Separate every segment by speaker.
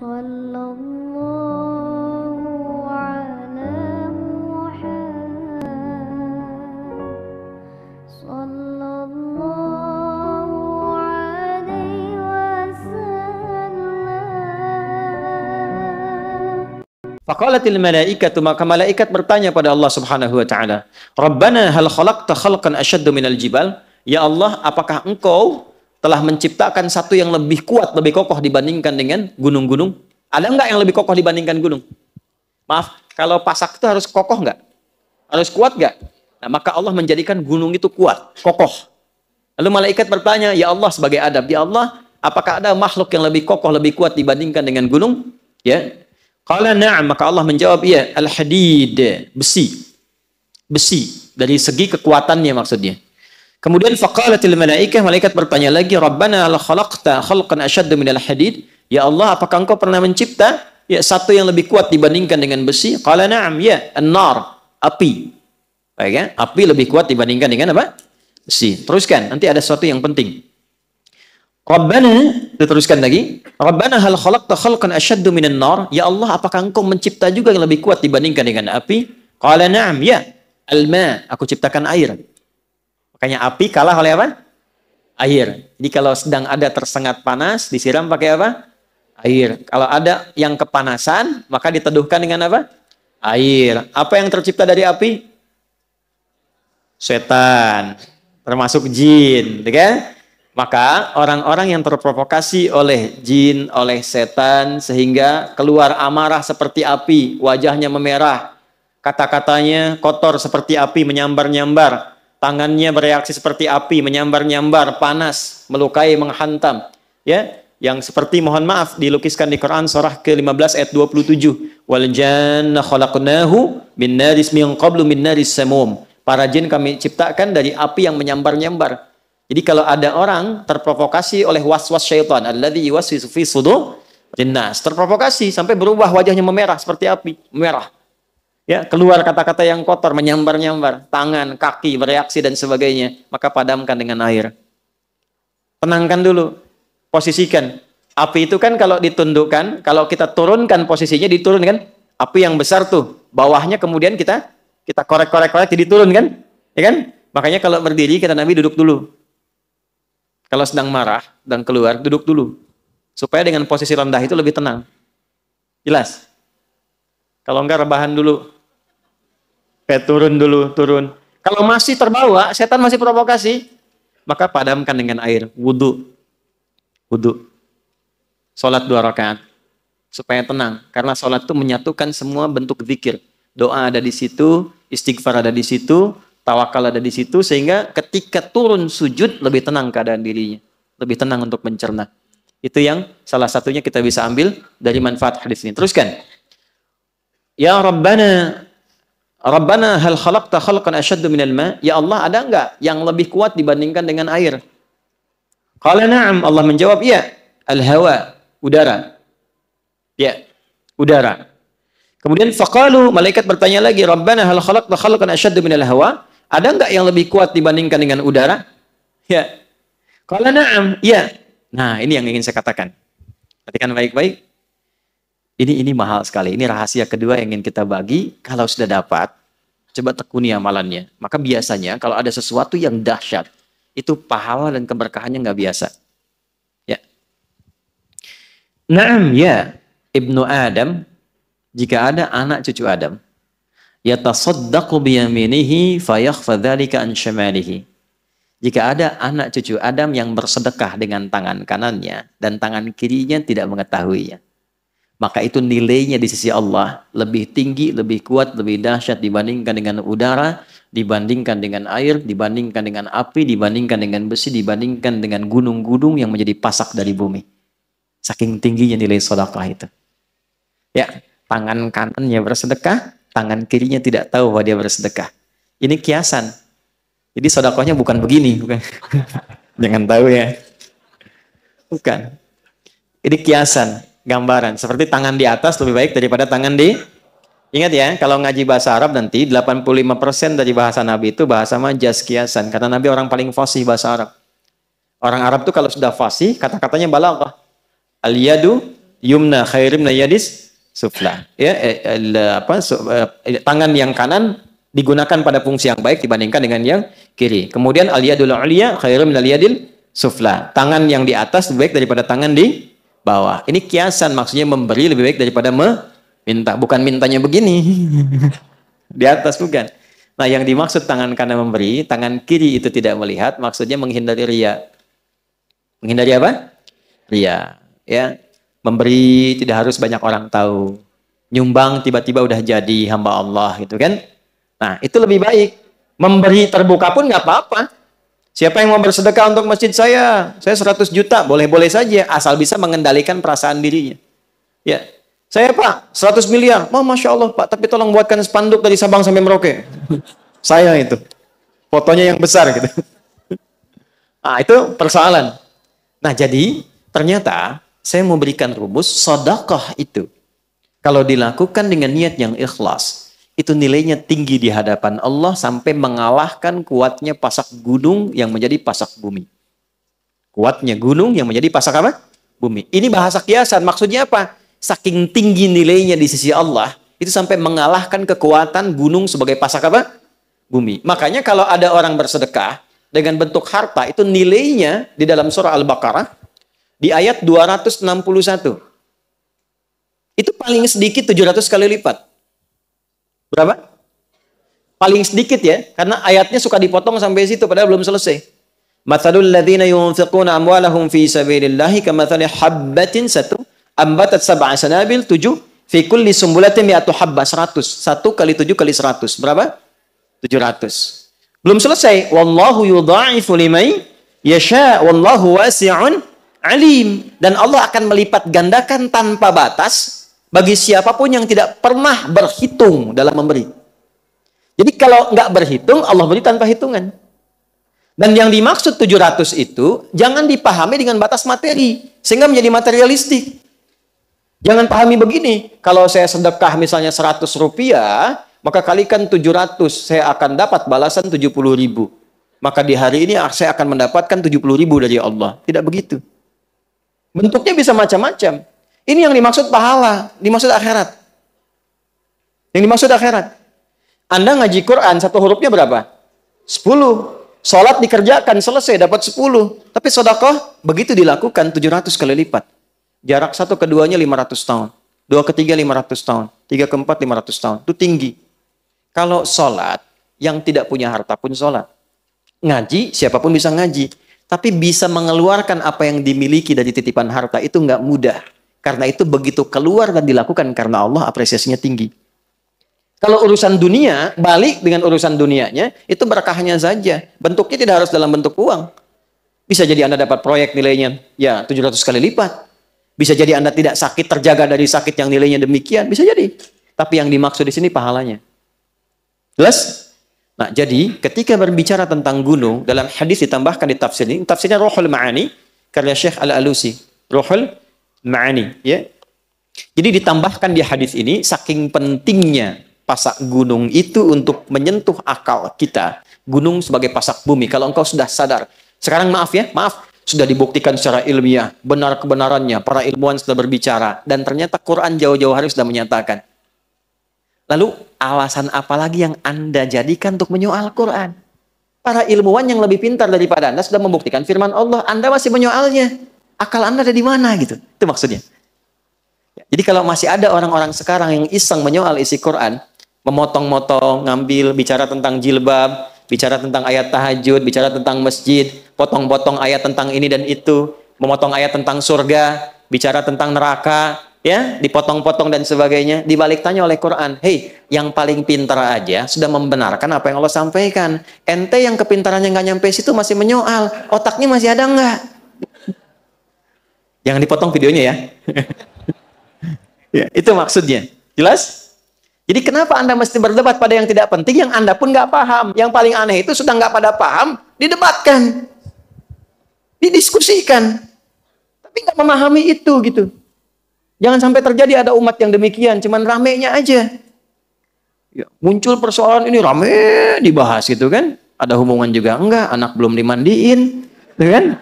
Speaker 1: Sallallahu ala Muhammad. Sallallahu alaihi wasallam.
Speaker 2: Faqalatil malaikatu, maka malaikat bertanya pada Allah Subhanahu wa taala, "Rabbana hal khalaqta khalqan asyaddu minal jibal?" Ya Allah, apakah Engkau telah menciptakan satu yang lebih kuat, lebih kokoh dibandingkan dengan gunung-gunung? Ada enggak yang lebih kokoh dibandingkan gunung? Maaf, kalau pasak itu harus kokoh enggak? Harus kuat enggak? Nah, maka Allah menjadikan gunung itu kuat, kokoh. Lalu malaikat bertanya, "Ya Allah," sebagai adab, "Ya Allah, apakah ada makhluk yang lebih kokoh, lebih kuat dibandingkan dengan gunung?" Ya. Qala na'am, maka Allah menjawab, "Iya, al-hadid, besi." Besi dari segi kekuatannya maksudnya. Kemudian faqalatil malaikah, malaikat bertanya lagi, "Rabbana la khalaqta khalqan asyadda minal hadid?" Ya Allah, apakah Engkau pernah mencipta ya satu yang lebih kuat dibandingkan dengan besi? Qala na'am, ya, an-nar, api. Baik ya, api lebih kuat dibandingkan dengan apa? Besi. Teruskan, nanti ada sesuatu yang penting. Rabbana, diteruskan lagi, Rabbana hal khalaqta khalqan asyaddu minan nar? Ya Allah, apakah Engkau mencipta juga yang lebih kuat dibandingkan dengan api? Qala na'am, ya, al-ma, aku ciptakan air. Makanya api kalah oleh apa? Air. Jadi kalau sedang ada tersengat panas, disiram pakai apa? Air. Kalau ada yang kepanasan, maka diteduhkan dengan apa? Air. Apa yang tercipta dari api? Setan. Termasuk jin. Kan? Maka orang-orang yang terprovokasi oleh jin, oleh setan, sehingga keluar amarah seperti api, wajahnya memerah, kata-katanya kotor seperti api, menyambar-nyambar, tangannya bereaksi seperti api, menyambar-nyambar, panas, melukai, menghantam. Ya, yang seperti, mohon maaf, dilukiskan di Quran surah ke-15 ayat 27. Wal janna khalaqnahu min naris min qablu min naris samum. Para jin kami ciptakan dari api yang menyambar-nyambar. Jadi kalau ada orang terprovokasi oleh was-was syaitan, alladzi yuwaswisu fi sudur jinnas, terprovokasi sampai berubah wajahnya memerah seperti api, merah. Ya, keluar kata-kata yang kotor, menyambar-nyambar, tangan, kaki, bereaksi dan sebagainya, maka padamkan dengan air. Tenangkan dulu, posisikan. Api itu kan kalau ditundukkan, kalau kita turunkan posisinya, diturunkan, api yang besar tuh, bawahnya kemudian kita korek-korek jadi turun kan? Ya kan? Makanya kalau berdiri, kata Nabi, duduk dulu. Kalau sedang marah dan keluar, duduk dulu. Supaya dengan posisi rendah itu lebih tenang. Jelas? Kalau enggak rebahan dulu. Turun dulu, turun. Kalau masih terbawa, setan masih provokasi, maka padamkan dengan air. Wudu. Wudu. Salat 2 rakaat. Supaya tenang. Karena salat itu menyatukan semua bentuk zikir. Doa ada di situ, istighfar ada di situ, tawakal ada di situ, sehingga ketika turun sujud, lebih tenang keadaan dirinya. Lebih tenang untuk mencerna. Itu yang salah satunya kita bisa ambil dari manfaat hadis ini. Teruskan. Ya Rabbana, Rabbana hal khalaqta khalqan asyaddu minal ma? Ya Allah, ada enggak yang lebih kuat dibandingkan dengan air? Qala na'am, Allah menjawab, ya, al-hawa, udara. Ya, udara. Kemudian faqalu, malaikat bertanya lagi, Rabbana hal khalaqta khalqan asyaddu minal hawa? Ada enggak yang lebih kuat dibandingkan dengan udara? Ya. Qala na'am, ya. Nah, ini yang ingin saya katakan. Perhatikan baik-baik. Ini mahal sekali. Ini rahasia kedua yang ingin kita bagi. Kalau sudah dapat, coba tekuni amalannya. Maka biasanya kalau ada sesuatu yang dahsyat, itu pahala dan keberkahannya nggak biasa. Ya. Naam, ya, Ibnu Adam, jika ada anak cucu Adam, yatasaddaqu biyaminihi fayakhfa dzalika an syamalihi. Jika ada anak cucu Adam yang bersedekah dengan tangan kanannya dan tangan kirinya tidak mengetahuinya, maka itu nilainya di sisi Allah lebih tinggi, lebih kuat, lebih dahsyat dibandingkan dengan udara, dibandingkan dengan air, dibandingkan dengan api, dibandingkan dengan besi, dibandingkan dengan gunung-gunung yang menjadi pasak dari bumi. Saking tingginya nilai sedekah itu. Ya, tangan kanannya bersedekah, tangan kirinya tidak tahu bahwa dia bersedekah. Ini kiasan. Jadi sedekahnya bukan begini, bukan. Jangan tahu ya. Bukan. Ini kiasan. Gambaran, seperti tangan di atas lebih baik daripada tangan di... Ingat ya, kalau ngaji bahasa Arab nanti 85% dari bahasa Nabi itu bahasa majaz, kiasan. Kata Nabi orang paling fasih bahasa Arab. Orang Arab tuh kalau sudah fasih, kata-katanya balaghah. Al-yadu yumna khairum min yadis sufla. Ya, tangan yang kanan digunakan pada fungsi yang baik dibandingkan dengan yang kiri. Kemudian al-yadul ulya khairum min al-yadil sufla. Tangan yang di atas lebih baik daripada tangan di bawah. Ini kiasan, maksudnya memberi lebih baik daripada meminta. Bukan mintanya begini. Di atas bukan. Nah, yang dimaksud tangan kanan memberi, tangan kiri itu tidak melihat, maksudnya menghindari riya. Menghindari apa? Riya. Ya. Memberi tidak harus banyak orang tahu. Nyumbang tiba-tiba udah jadi hamba Allah gitu kan. Nah, itu lebih baik. Memberi terbuka pun nggak apa-apa. Siapa yang mau bersedekah untuk masjid saya 100 juta, boleh-boleh saja, asal bisa mengendalikan perasaan dirinya. Ya, saya Pak, 100 miliar. Oh, Masya Allah Pak, tapi tolong buatkan spanduk dari Sabang sampai Merauke. Saya itu. Fotonya yang besar gitu. Nah, itu persoalan. Nah, jadi ternyata saya mau berikan rumus, sedekah itu kalau dilakukan dengan niat yang ikhlas, itu nilainya tinggi di hadapan Allah sampai mengalahkan kuatnya pasak gunung yang menjadi pasak bumi. Kuatnya gunung yang menjadi pasak apa? Bumi. Ini bahasa kiasan. Maksudnya apa? Saking tinggi nilainya di sisi Allah, itu sampai mengalahkan kekuatan gunung sebagai pasak apa? Bumi. Makanya kalau ada orang bersedekah dengan bentuk harta, itu nilainya di dalam surah Al-Baqarah di ayat 261. Itu paling sedikit 700 kali lipat. Berapa? Paling sedikit ya, karena ayatnya suka dipotong sampai situ padahal belum selesai. Matsalul ladzina yunfiquna amwalahum fi sabilillahi kamatsali habbatin ambatat sab'a sanabil 7 fi kulli sumbulatin mi'atu habbah 100. 1 kali 7 kali 100. Berapa? 700. Belum selesai. Wallahu yudha'ifu liman yasha wallahu wasi'un alim. Dan Allah akan melipat gandakan tanpa batas bagi siapapun yang tidak pernah berhitung dalam memberi. Jadi kalau nggak berhitung, Allah beri tanpa hitungan. Dan yang dimaksud 700 itu, jangan dipahami dengan batas materi, sehingga menjadi materialistik. Jangan pahami begini, kalau saya sedekah misalnya 100 rupiah, maka kalikan 700, saya akan dapat balasan 70.000. Maka di hari ini saya akan mendapatkan 70.000 dari Allah. Tidak begitu. Bentuknya bisa macam-macam. Ini yang dimaksud pahala, dimaksud akhirat. Yang dimaksud akhirat. Anda ngaji Quran, satu hurufnya berapa? 10. Sholat dikerjakan, selesai, dapat 10. Tapi sedekah, begitu dilakukan 700 kali lipat. Jarak satu keduanya 500 tahun. Dua ketiga 500 tahun. Tiga keempat 500 tahun. Itu tinggi. Kalau sholat, yang tidak punya harta pun sholat. Ngaji, siapapun bisa ngaji. Tapi bisa mengeluarkan apa yang dimiliki dari titipan harta, itu nggak mudah. Karena itu begitu keluar dan dilakukan karena Allah, apresiasinya tinggi. Kalau urusan dunia, balik dengan urusan dunianya, itu berkahnya saja. Bentuknya tidak harus dalam bentuk uang. Bisa jadi Anda dapat proyek nilainya ya 700 kali lipat. Bisa jadi Anda tidak sakit, terjaga dari sakit yang nilainya demikian. Bisa jadi. Tapi yang dimaksud di sini pahalanya. Jelas? Nah, jadi ketika berbicara tentang gunung, dalam hadis ditambahkan di tafsir ini, tafsirnya Ruhul Ma'ani, karya Syekh Al-Alusi. Ruhul Ma'ani, ya. Jadi ditambahkan di hadis ini, saking pentingnya pasak gunung itu untuk menyentuh akal kita. Gunung sebagai pasak bumi. Kalau engkau sudah sadar. Sekarang maaf ya, maaf. Sudah dibuktikan secara ilmiah. Benar kebenarannya. Para ilmuwan sudah berbicara. Dan ternyata Quran jauh-jauh hari sudah menyatakan. Lalu alasan apa lagi yang Anda jadikan untuk menyoal Quran? Para ilmuwan yang lebih pintar daripada Anda sudah membuktikan firman Allah. Anda masih menyoalnya. Akal Anda ada di mana gitu. Itu maksudnya. Jadi kalau masih ada orang-orang sekarang yang iseng menyoal isi Quran, memotong-motong, ngambil, bicara tentang jilbab, bicara tentang ayat tahajud, bicara tentang masjid, potong-potong ayat tentang ini dan itu, memotong ayat tentang surga, bicara tentang neraka, ya, dipotong-potong dan sebagainya, dibalik tanya oleh Quran, hei, yang paling pintar aja sudah membenarkan apa yang Allah sampaikan. Ente yang kepintarannya nggak nyampe situ masih menyoal, otaknya masih ada nggak? Jangan dipotong videonya ya. Ya, itu maksudnya. Jelas? Jadi kenapa Anda mesti berdebat pada yang tidak penting, yang Anda pun nggak paham. Yang paling aneh itu sudah nggak pada paham, didebatkan. Didiskusikan. Tapi nggak memahami itu gitu. Jangan sampai terjadi ada umat yang demikian, cuman ramenya aja. Ya, muncul persoalan ini rame dibahas gitu kan. Ada hubungan juga enggak, anak belum dimandiin, gitu kan?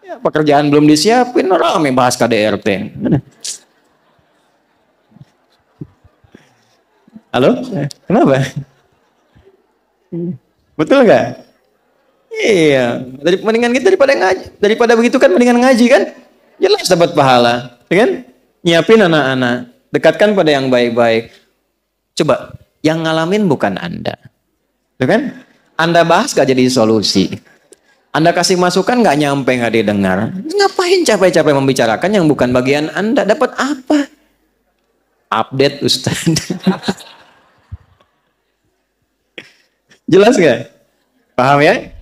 Speaker 2: Ya, pekerjaan belum disiapin, rame bahas KDRT. Halo? Kenapa? Betul nggak? Iya. Mendingan kita daripada ngaji. Daripada begitu kan mendingan ngaji kan? Jelas dapat pahala. Ya kan? Nyiapin anak-anak. Dekatkan pada yang baik-baik. Coba, yang ngalamin bukan Anda. Ya kan? Anda bahas gak jadi solusi. Anda kasih masukan gak nyampe, gak didengar. Ngapain capek-capek membicarakan yang bukan bagian Anda? Dapat apa? Update Ustaz. Jelas gak? Paham ya?